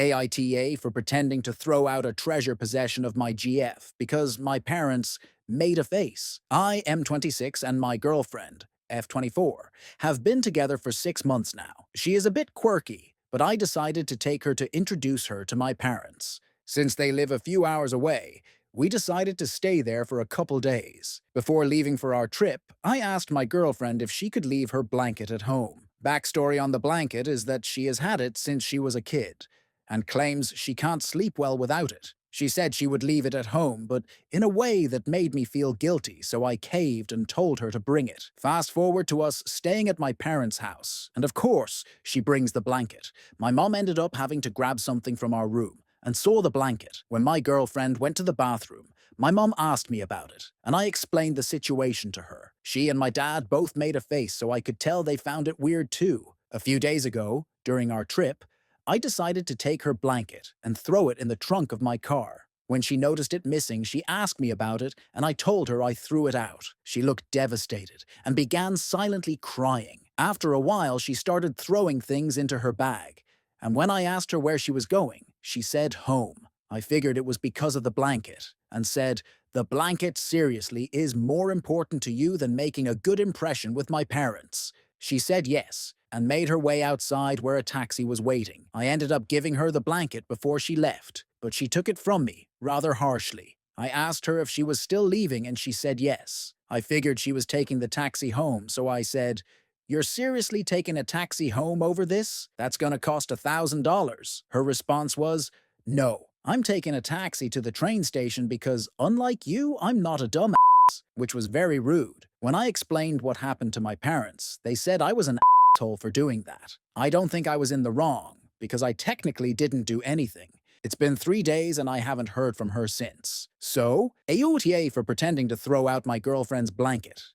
AITA for pretending to throw out a treasure possession of my GF because my parents made a face. I, M26, and my girlfriend, F24, have been together for 6 months now. She is a bit quirky, but I decided to take her to introduce her to my parents. Since they live a few hours away, we decided to stay there for a couple days. Before leaving for our trip, I asked my girlfriend if she could leave her blanket at home. Backstory on the blanket is that she has had it since she was a kid and claims she can't sleep well without it. She said she would leave it at home, but in a way that made me feel guilty, so I caved and told her to bring it. Fast forward to us staying at my parents' house, and of course, she brings the blanket. My mom ended up having to grab something from our room and saw the blanket. When my girlfriend went to the bathroom, my mom asked me about it, and I explained the situation to her. She and my dad both made a face, so I could tell they found it weird too. A few days ago, during our trip, I decided to take her blanket and throw it in the trunk of my car. When she noticed it missing, she asked me about it, and I told her I threw it out. She looked devastated and began silently crying. After a while, she started throwing things into her bag, and when I asked her where she was going, she said home. I figured it was because of the blanket and said, "The blanket seriously is more important to you than making a good impression with my parents." She said yes and made her way outside where a taxi was waiting. I ended up giving her the blanket before she left, but she took it from me rather harshly. I asked her if she was still leaving and she said yes. I figured she was taking the taxi home, so I said, "You're seriously taking a taxi home over this? That's gonna cost $1,000. Her response was, "No, I'm taking a taxi to the train station because, unlike you, I'm not a dumbass," which was very rude. When I explained what happened to my parents, they said I was an asshole for doing that. I don't think I was in the wrong, because I technically didn't do anything. It's been 3 days and I haven't heard from her since. So, AUTA for pretending to throw out my girlfriend's blanket.